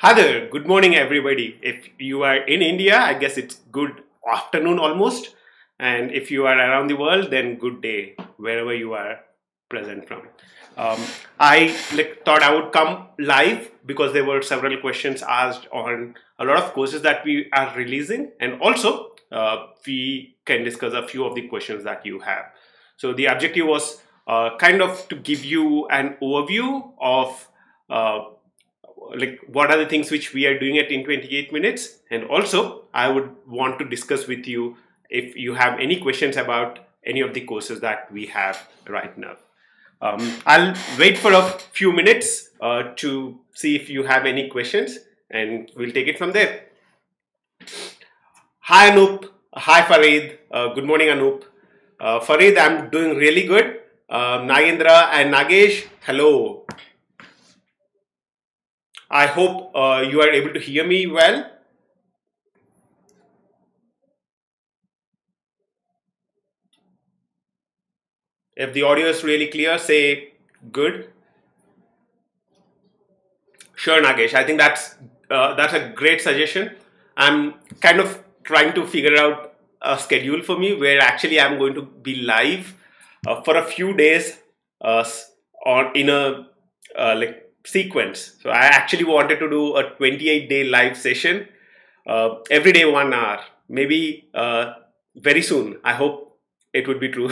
Hi there, good morning everybody. If you are in India, I guess it's good afternoon almost. And if you are around the world, then good day, wherever you are present from. Um, I thought I would come live because there were several questions asked on a lot of courses that we are releasing, and also we can discuss a few of the questions that you have. So the objective was kind of to give you an overview of uh, what are the things which we are doing it in 28 minutes, and also I would want to discuss with you if you have any questions about any of the courses that we have right now. I'll wait for a few minutes to see if you have any questions, and we'll take it from there. Hi Anup. Hi Farid. Good morning Anup. Farid, I'm doing really good. Nagendra and Nagesh, hello. I hope you are able to hear me well. If the audio is really clear, say good. Sure, Nagesh. I think that's a great suggestion. I'm kind of trying to figure out a schedule for me where actually I'm going to be live for a few days on in a sequence. So I actually wanted to do a 28-day live session every day 1 hour. Maybe very soon. I hope it would be true.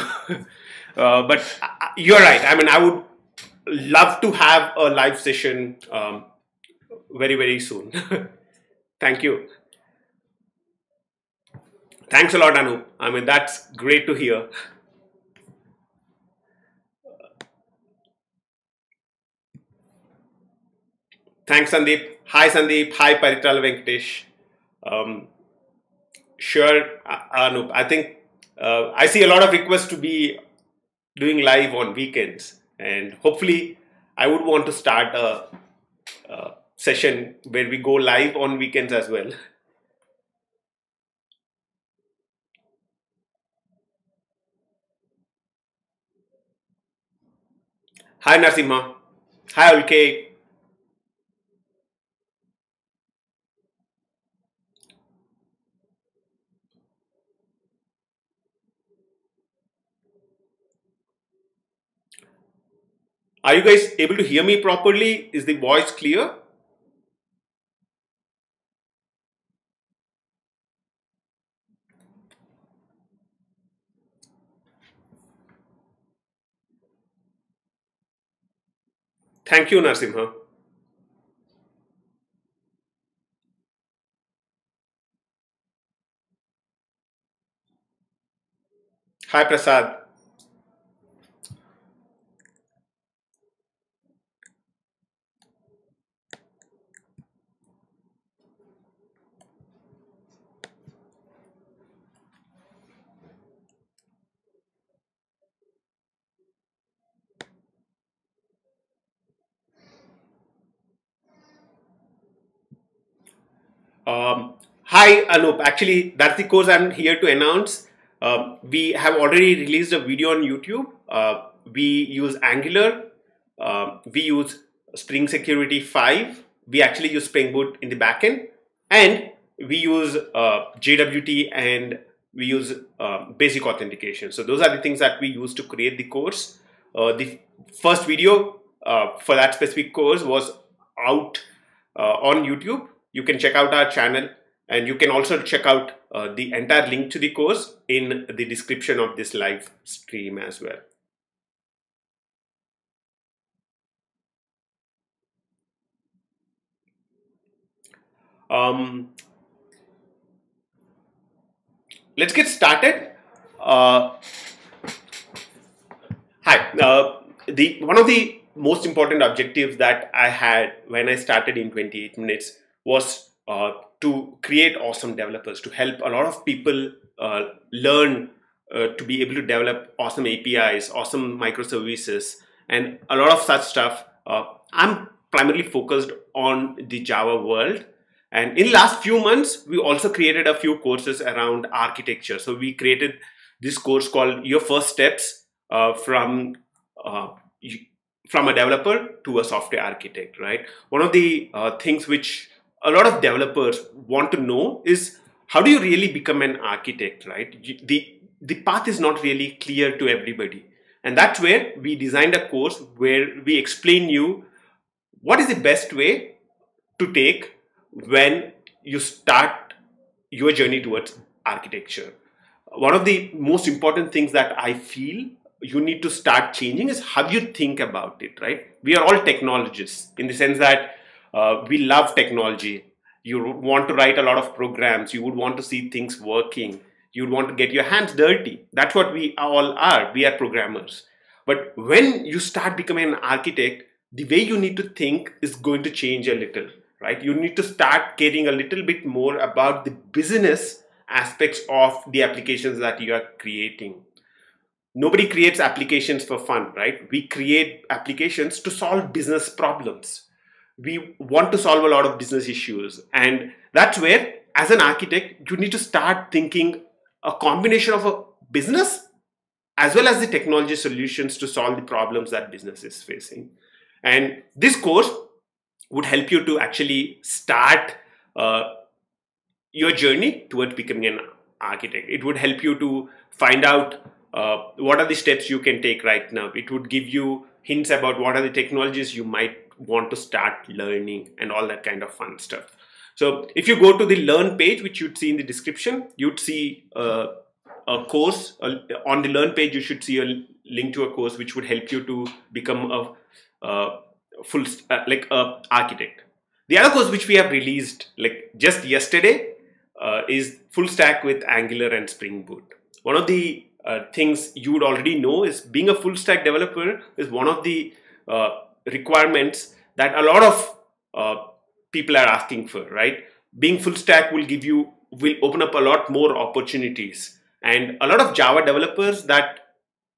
But you're right. I mean, I would love to have a live session very, very soon. Thank you. Thanks a lot, Anu. I mean, that's great to hear. Thanks, Sandeep. Hi, Sandeep. Hi, Parital Venkatesh. Um, sure, Anup. I think I see a lot of requests to be doing live on weekends, and hopefully, I would want to start a session where we go live on weekends as well. Hi, Nasimha. Hi, Ulke. Are you guys able to hear me properly? Is the voice clear? Thank you, Nasimha. Hi, Prasad. Hi, Anup. Actually, that's the course I'm here to announce. We have already released a video on YouTube. We use Angular. We use Spring Security 5. We actually use Spring Boot in the backend. And we use JWT, and we use basic authentication. So those are the things that we use to create the course. The first video for that specific course was out on YouTube. You can check out our channel, and you can also check out the entire link to the course in the description of this live stream as well. Um, let's get started. Uh, Hi. The one of the most important objectives that I had when I started in 28 minutes was to create awesome developers, to help a lot of people learn to be able to develop awesome APIs, awesome microservices, and a lot of such stuff. I'm primarily focused on the Java world. And in last few months, we also created a few courses around architecture. So we created this course called Your First Steps uh, from a developer to a software architect, right? One of the things which a lot of developers want to know is, how do you really become an architect, right? The path is not really clear to everybody. And that's where we designed a course where we explain you what is the best way to take when you start your journey towards architecture. One of the most important things that I feel you need to start changing is how you think about it, right? We are all technologists in the sense that we love technology. You want to write a lot of programs. You would want to see things working. You'd want to get your hands dirty. That's what we all are. We are programmers. But when you start becoming an architect, the way you need to think is going to change a little, right? You need to start caring a little bit more about the business aspects of the applications that you are creating. Nobody creates applications for fun, right? We create applications to solve business problems. We want to solve a lot of business issues. And that's where, as an architect, you need to start thinking a combination of a business as well as the technology solutions to solve the problems that business is facing. And this course would help you to actually start your journey towards becoming an architect. It would help you to find out what are the steps you can take right now. It would give you hints about what are the technologies you might want to start learning and all that kind of fun stuff. So if you go to the Learn page, which you'd see in the description, you'd see a course. On the Learn page, you should see a link to a course which would help you to become a full architect. The other course which we have released like just yesterday is Full Stack with Angular and Spring Boot. One of the things you would already know is being a full stack developer is one of the requirements that a lot of people are asking for, right? Being full stack will open up a lot more opportunities. And a lot of Java developers that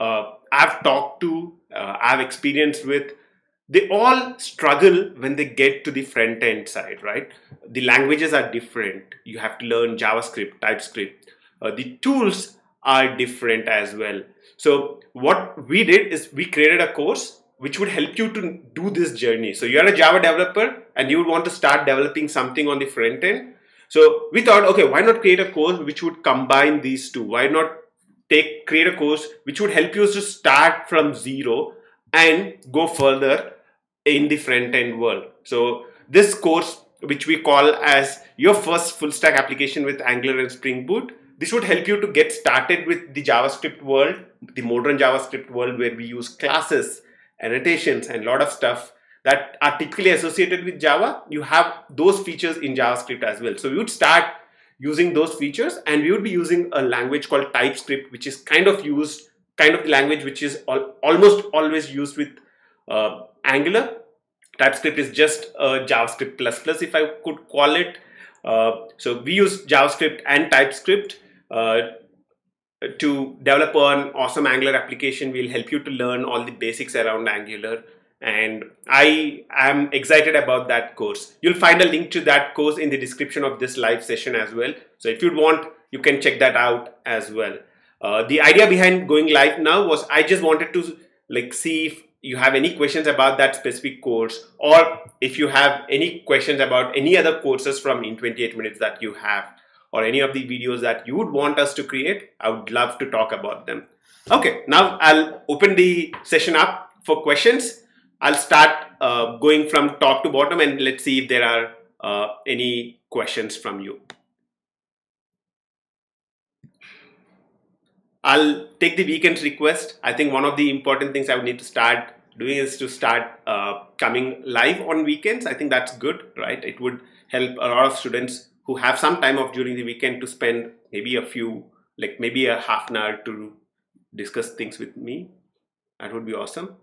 I've talked to, I've experienced with, they all struggle when they get to the front end side, right? The languages are different. You have to learn JavaScript, TypeScript. The tools are different as well. So what we did is we created a course which would help you to do this journey. So you're a Java developer and you would want to start developing something on the front end. So we thought, okay, why not create a course which would combine these two? Why not create a course which would help you to start from zero and go further in the front end world. So this course, which we call as your first full stack application with Angular and Spring Boot, this would help you to get started with the JavaScript world, the modern JavaScript world, where we use classes, annotations, and a lot of stuff that are typically associated with Java. You have those features in JavaScript as well. So we would start using those features, and we would be using a language called TypeScript, which is kind of the language which is almost always used with Angular. TypeScript is just JavaScript plus, if I could call it. So we use JavaScript and TypeScript to develop an awesome Angular application. We'll help you to learn all the basics around Angular. And I am excited about that course. You'll find a link to that course in the description of this live session as well. So if you'd want, you can check that out as well. The idea behind going live now was I just wanted to see if you have any questions about that specific course, or if you have any questions about any other courses from In 28 Minutes that you have, or any of the videos that you would want us to create. I would love to talk about them. Okay, now I'll open the session up for questions. I'll start going from top to bottom, and let's see if there are any questions from you. I'll take the weekend's request. I think one of the important things I would need to start doing is to start coming live on weekends. I think that's good, right? It would help a lot of students who have some time off during the weekend to spend maybe maybe a half an hour to discuss things with me. That would be awesome.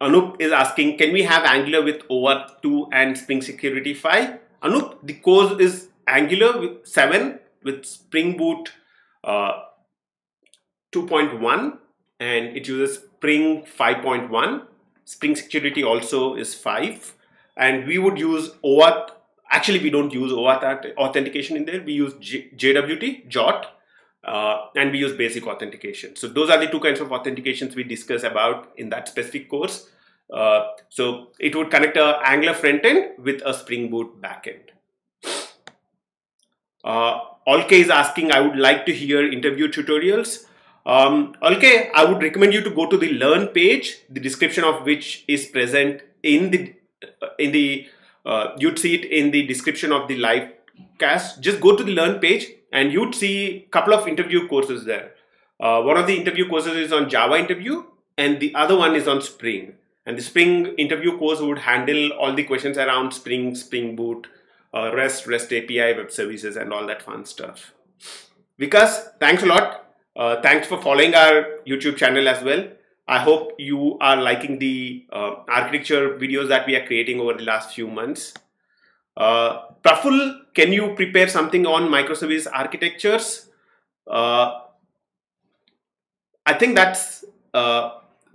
Anup is asking, can we have Angular with OAuth 2 and Spring Security 5? Anup, the course is Angular with 7 with Spring Boot 2.1, and it uses Spring 5.1. Spring Security also is 5, and we would use OAuth. Actually, we don't use OAuth authentication in there. We use JWT, JOT, and we use basic authentication. So those are the two kinds of authentications we discuss about in that specific course. So it would connect a Angular front end with a Spring Boot backend. Olke is asking, I would like to hear interview tutorials. Olke, I would recommend you to go to the Learn page, the description of which is present in the you'd see it in the description of the live cast. Just go to the Learn page and you'd see a couple of interview courses there. One of the interview courses is on Java interview and the other one is on Spring. And the Spring interview course would handle all the questions around Spring, Spring Boot, REST API, web services, and all that fun stuff. Vikas, thanks a lot. Thanks for following our YouTube channel as well. I hope you are liking the architecture videos that we are creating over the last few months. Praful, can you prepare something on microservice architectures? I think that's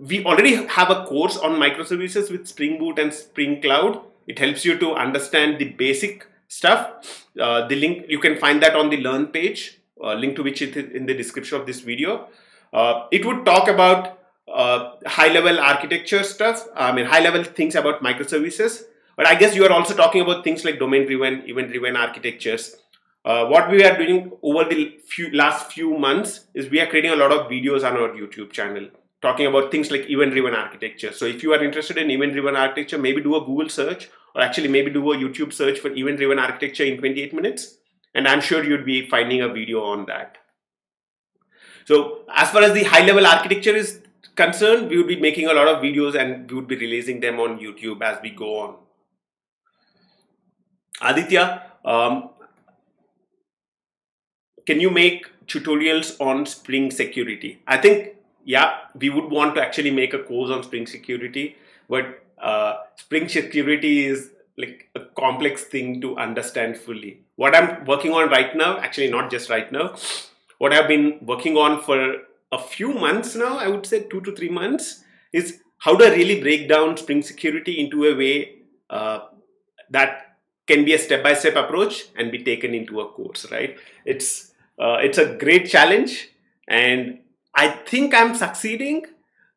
we already have a course on microservices with Spring Boot and Spring Cloud. It helps you to understand the basic stuff. The link, you can find that on the Learn page, link to which is in the description of this video. It would talk about high-level architecture stuff, high-level things about microservices. But I guess you are also talking about things like domain-driven, event-driven architectures. What we are doing over the last few months is we are creating a lot of videos on our YouTube channel talking about things like event-driven architecture. So if you are interested in event-driven architecture, maybe do a Google search or actually maybe do a YouTube search for event-driven architecture in 28 minutes. And I'm sure you'd be finding a video on that. So as far as the high-level architecture is concerned, we would be making a lot of videos and we would be releasing them on YouTube as we go on. Aditya, can you make tutorials on Spring security? I think, yeah, we would want to actually make a course on Spring security, but Spring security is like a complex thing to understand fully. What I'm working on right now, actually not just right now, what I've been working on for a few months now, I would say 2 to 3 months, is how to really break down Spring security into a way that can be a step-by-step approach and be taken into a course, right? It's a great challenge and I think I'm succeeding.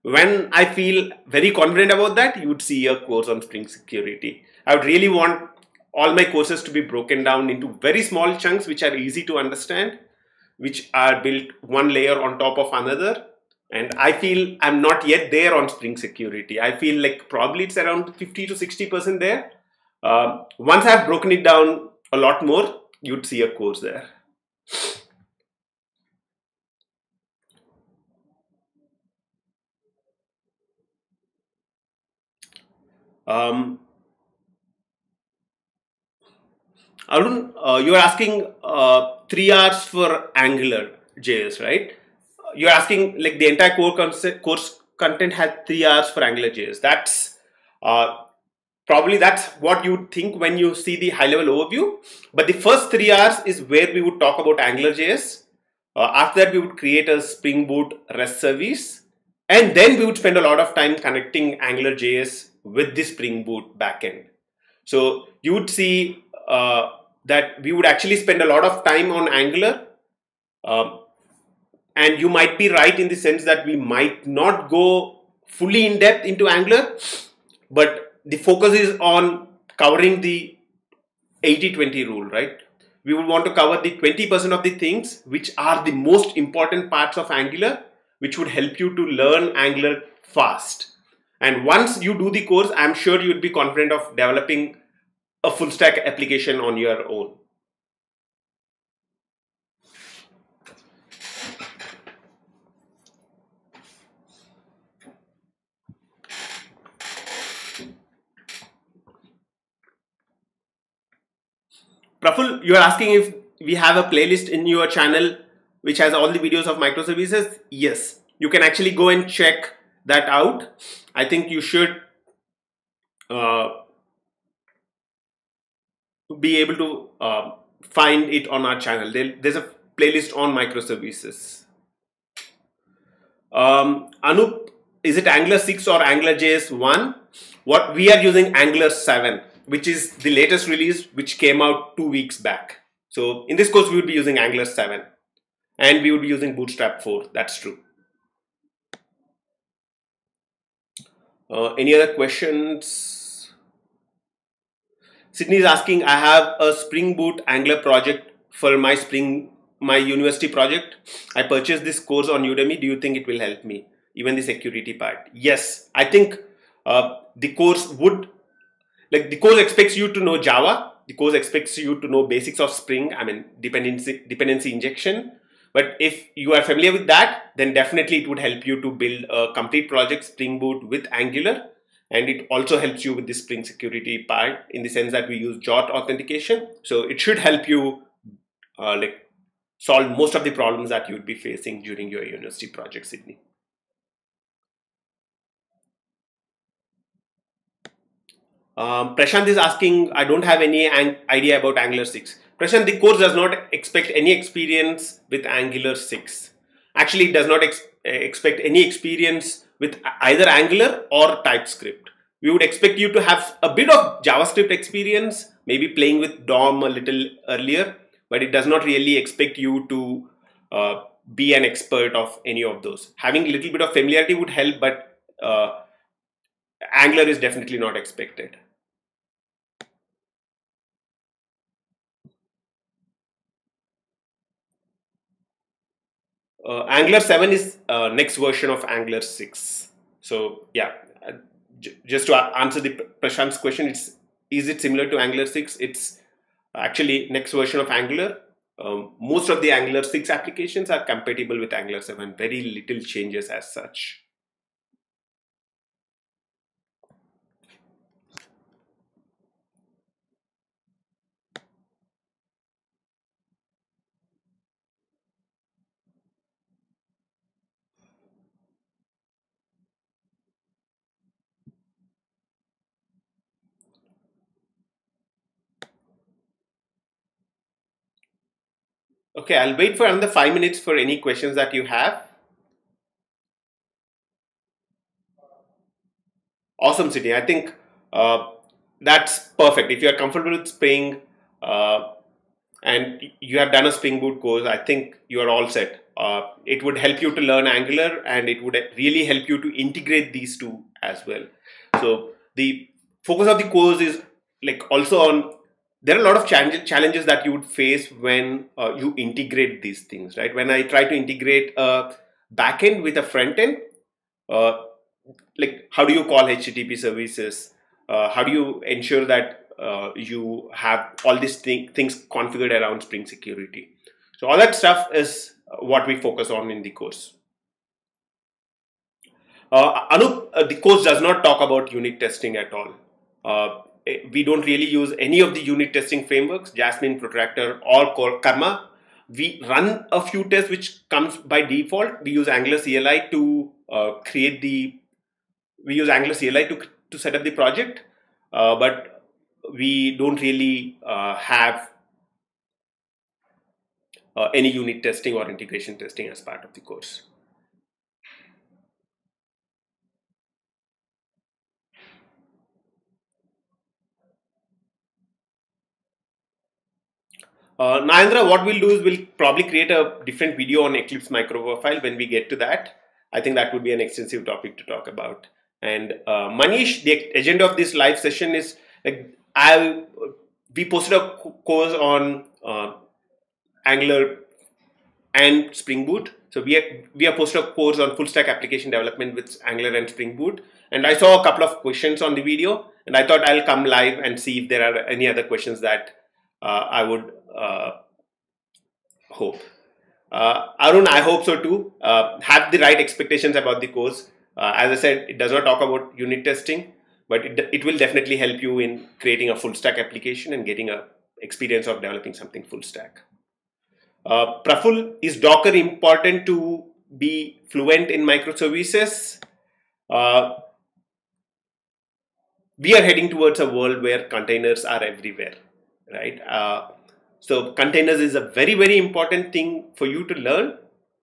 When I feel very confident about that, you would see a course on Spring security. I would really want all my courses to be broken down into very small chunks which are easy to understand, which are built one layer on top of another. And I feel I'm not yet there on Spring security. I feel like probably it's around 50 to 60% there. Once I've broken it down a lot more, you'd see a course there. Arun, you're asking 3 hours for Angular JS, right? You're asking like the entire course content has 3 hours for Angular JS. That's probably that's what you would think when you see the high-level overview. But the first 3 hours is where we would talk about Angular JS. After that, we would create a Spring Boot REST service. And then we would spend a lot of time connecting Angular JS with the Spring Boot backend. So you would see that we would actually spend a lot of time on Angular. And you might be right in the sense that we might not go fully in depth into Angular, but the focus is on covering the 80-20 rule, right? We would want to cover the 20% of the things which are the most important parts of Angular, which would help you to learn Angular fast. And once you do the course, I'm sure you'd be confident of developing a full stack application on your own. Praful, you are asking if we have a playlist in your channel which has all the videos of microservices. Yes, you can actually go and check that out. I think you should be able to find it on our channel. There's a playlist on microservices. Anup, is it Angular 6 or Angular JS 1? What we are using Angular 7, which is the latest release, which came out 2 weeks back. So in this course, we would be using Angular 7 and we would be using Bootstrap 4. That's true. Any other questions? Sydney is asking, I have a Spring Boot Angular project for my university project. I purchased this course on Udemy. Do you think it will help me? Even the security part. Yes, I think the course would, like, the course expects you to know Java. The course expects you to know basics of Spring, I mean dependency injection. But if you are familiar with that, then definitely it would help you to build a complete project Spring Boot with Angular. And it also helps you with the Spring security part, in the sense that we use JOT authentication. So it should help you like solve most of the problems that you would be facing during your university project, Sydney. Prashant is asking, I don't have any idea about Angular 6. Prashant, the course does not expect any experience with Angular 6. Actually, it does not expect any experience with either Angular or TypeScript. We would expect you to have a bit of JavaScript experience, maybe playing with DOM a little earlier, but it does not really expect you to be an expert of any of those. Having a little bit of familiarity would help, but Angular is definitely not expected. Angular 7 is next version of Angular 6. So yeah, just to answer the Prashant's question, is it similar to Angular 6? It's actually next version of Angular. Most of the Angular 6 applications are compatible with Angular 7. Very little changes as such. Okay, I'll wait for another 5 minutes for any questions that you have. Awesome, City. I think that's perfect. If you are comfortable with Spring and you have done a Spring Boot course, I think you are all set. It would help you to learn Angular, and it would really help you to integrate these two as well. So the focus of the course is like also on, there are a lot of challenges that you would face when you integrate these things, right? When I try to integrate a backend with a front end, uh, like how do you call HTTP services? How do you ensure that you have all these things configured around Spring security? So all that stuff is what we focus on in the course. Anup, the course does not talk about unit testing at all. We don't really use any of the unit testing frameworks, Jasmine, Protractor, or Karma. We run a few tests which comes by default. We use Angular CLI to to set up the project, but we don't really have any unit testing or integration testing as part of the course. Narendra, what we'll do is we'll probably create a different video on Eclipse microprofile when we get to that. I think that would be an extensive topic to talk about. And Manish, the agenda of this live session is like we posted a course on Angular and Spring Boot. So we have posted a course on full stack application development with Angular and Spring Boot. And I saw a couple of questions on the video, and I thought I'll come live and see if there are any other questions that I would hope. Arun, I hope so too. Have the right expectations about the course. As I said, it does not talk about unit testing, but it will definitely help you in creating a full stack application and getting a experience of developing something full stack. Praful, is Docker important to be fluent in microservices? We are heading towards a world where containers are everywhere, right? So containers is a very, very important thing for you to learn,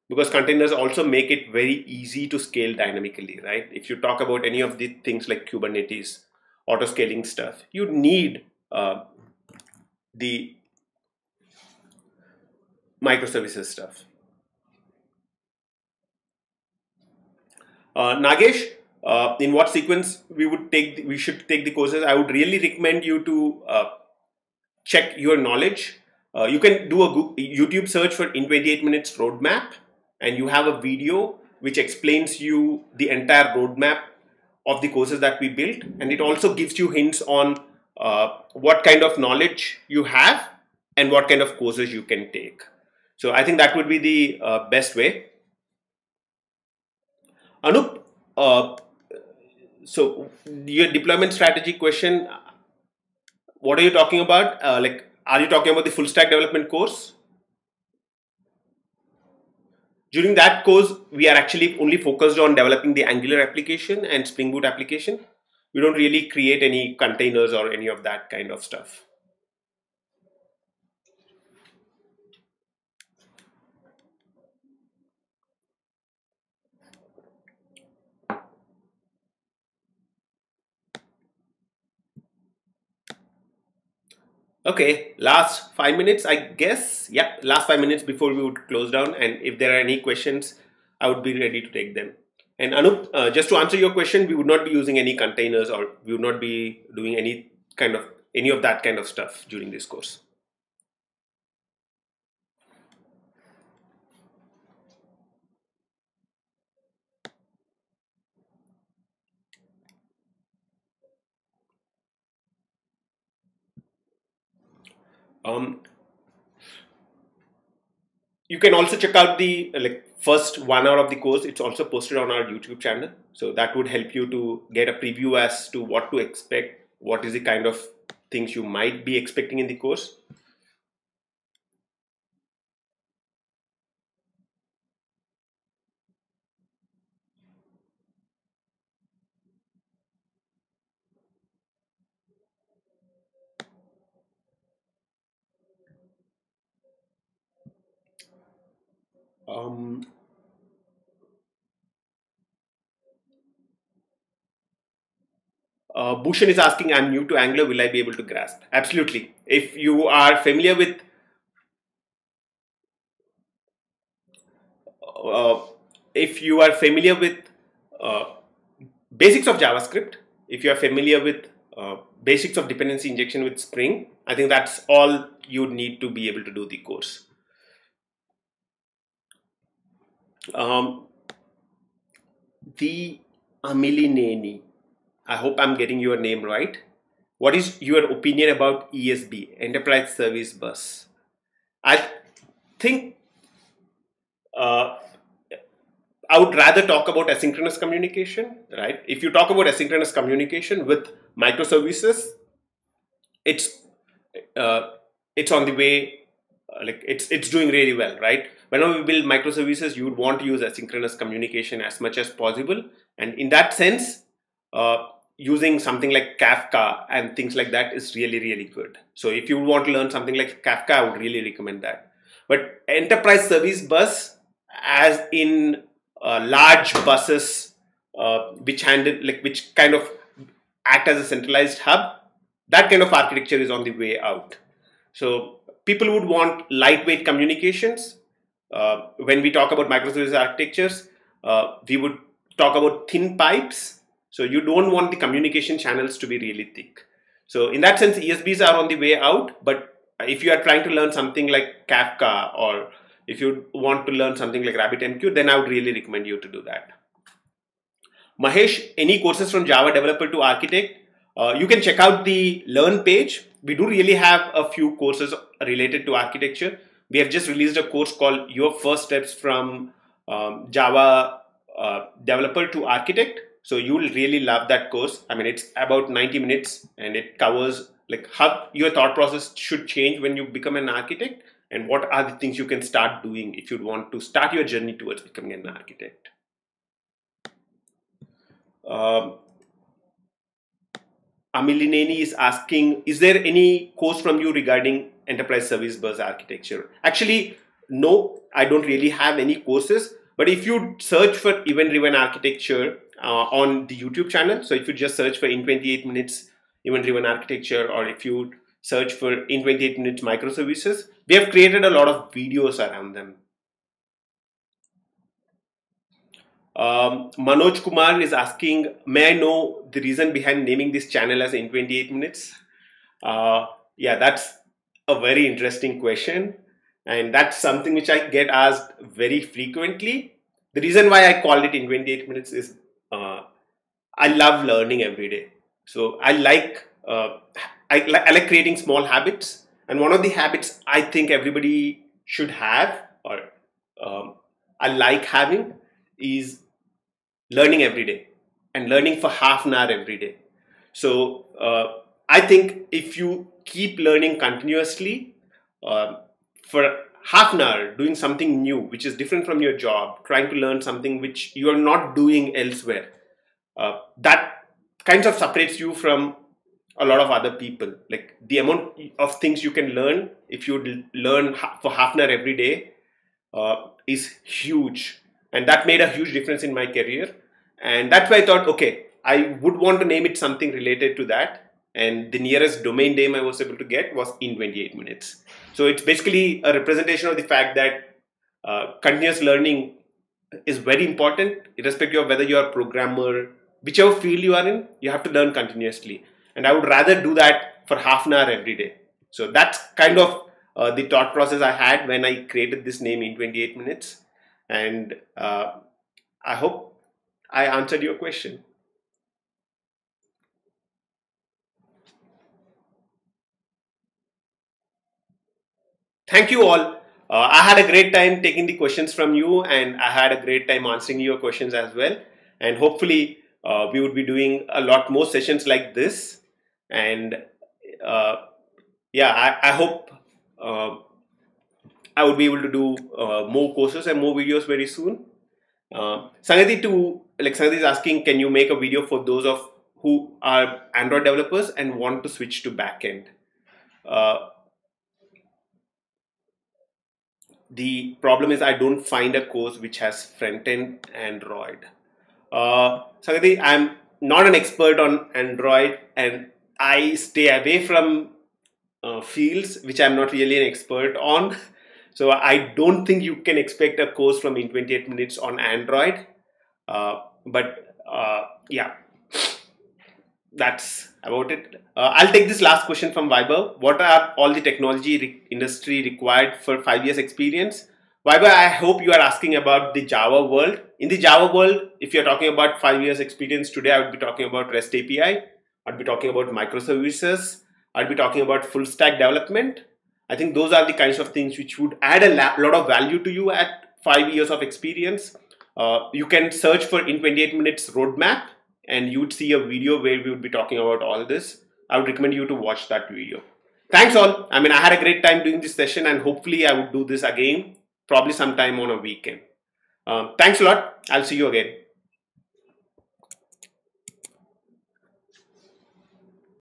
because containers also make it very easy to scale dynamically, right? If you talk about any of the things like Kubernetes, auto scaling stuff, you need the microservices stuff. Nagesh, in what sequence we should take the courses, I would really recommend you to check your knowledge. You can do a YouTube search for in 28 minutes roadmap, and you have a video which explains you the entire roadmap of the courses that we built, and it also gives you hints on what kind of knowledge you have and what kind of courses you can take. So I think that would be the best way. Anup, so your deployment strategy question, what are you talking about? Are you talking about the full stack development course? During that course, we are actually only focused on developing the Angular application and Spring Boot application. We don't really create any containers or any of that kind of stuff. Okay, last 5 minutes, I guess. Yeah, last 5 minutes before we would close down. And if there are any questions, I would be ready to take them. And Anup, just to answer your question, we would not be using any containers, or we would not be doing any of that kind of stuff during this course. Um, you can also check out the first 1 hour of the course. It's also posted on our YouTube channel, so that would help you to get a preview as to what to expect, what is the kind of things you might be expecting in the course. um, Bhushan is asking, I'm new to Angular, will I be able to grasp? Absolutely. If you are familiar with uh, if you are familiar with uh, basics of JavaScript, if you are familiar with basics of dependency injection with Spring, I think that's all you need to be able to do the course. The Amilineni, I hope I'm getting your name right. What is your opinion about ESB, Enterprise Service Bus? I think uh, I would rather talk about asynchronous communication, right? If you talk about asynchronous communication with microservices, it's uh, it's on the way, it's doing really well, right? Whenever we build microservices, you would want to use asynchronous communication as much as possible, and in that sense, using something like Kafka and things like that is really, really good. So if you want to learn something like Kafka, I would really recommend that. But enterprise service bus, as in large buses, which kind of act as a centralized hub, that kind of architecture is on the way out. So people would want lightweight communications. When we talk about microservices architectures, we would talk about thin pipes. So you don't want the communication channels to be really thick. So in that sense, ESBs are on the way out. But if you are trying to learn something like Kafka, or if you want to learn something like RabbitMQ, then I would really recommend you to do that. Mahesh, any courses from Java developer to architect? You can check out the Learn page. We do really have a few courses related to architecture. We have just released a course called Your First Steps from Java Developer to Architect. So you'll really love that course. I mean, it's about 90 minutes, and it covers like how your thought process should change when you become an architect, and what are the things you can start doing if you want to start your journey towards becoming an architect. Um, Amilineni is asking, is there any course from you regarding enterprise service bus architecture? Actually, no, I don't really have any courses. But if you search for event-driven architecture on the YouTube channel, so if you just search for in 28 minutes event-driven architecture, or if you search for in 28 minutes microservices, we have created a lot of videos around them. Manoj Kumar is asking, may I know the reason behind naming this channel as in 28 minutes? Yeah, that's a very interesting question. And that's something which I get asked very frequently. The reason why I called it in 28 minutes is I love learning every day. So I like creating small habits. And one of the habits I think everybody should have, or um, I like having, is learning every day and learning for half an hour every day. So I think if you keep learning continuously uh, for half an hour, doing something new, which is different from your job, trying to learn something which you are not doing elsewhere, that kind of separates you from a lot of other people. Like the amount of things you can learn if you learn for half an hour every day is huge, and that made a huge difference in my career. And that's why I thought, okay, I would want to name it something related to that. And the nearest domain name I was able to get was in 28 minutes. So it's basically a representation of the fact that continuous learning is very important, irrespective of whether you are a programmer, whichever field you are in, you have to learn continuously. And I would rather do that for half an hour every day. So that's kind of the thought process I had when I created this name in 28 minutes. And I hope I answered your question. Thank you all. I had a great time taking the questions from you, and I had a great time answering your questions as well. And hopefully, we would be doing a lot more sessions like this. And uh, yeah, I hope uh, I would be able to do more courses and more videos very soon. Sangathi is asking, can you make a video for those of who are Android developers and want to switch to backend? Uh, the problem is I don't find a course which has front-end Android. Sangathi, I'm not an expert on Android, and I stay away from fields which I'm not really an expert on. So I don't think you can expect a course from in 28 minutes on Android. But yeah, that's about it. I'll take this last question from Viborg. What are all the technology industry required for 5 years experience? Viborg, I hope you are asking about the Java world. In the Java world, if you're talking about 5 years experience today, I would be talking about REST API. I'd be talking about microservices. I'd be talking about full stack development. I think those are the kinds of things which would add a lot of value to you at 5 years of experience. You can search for in 28 minutes roadmap, and you would see a video where we would be talking about all this. I would recommend you to watch that video. Thanks all. I mean, I had a great time doing this session, and hopefully I would do this again, probably sometime on a weekend. Thanks a lot. I'll see you again.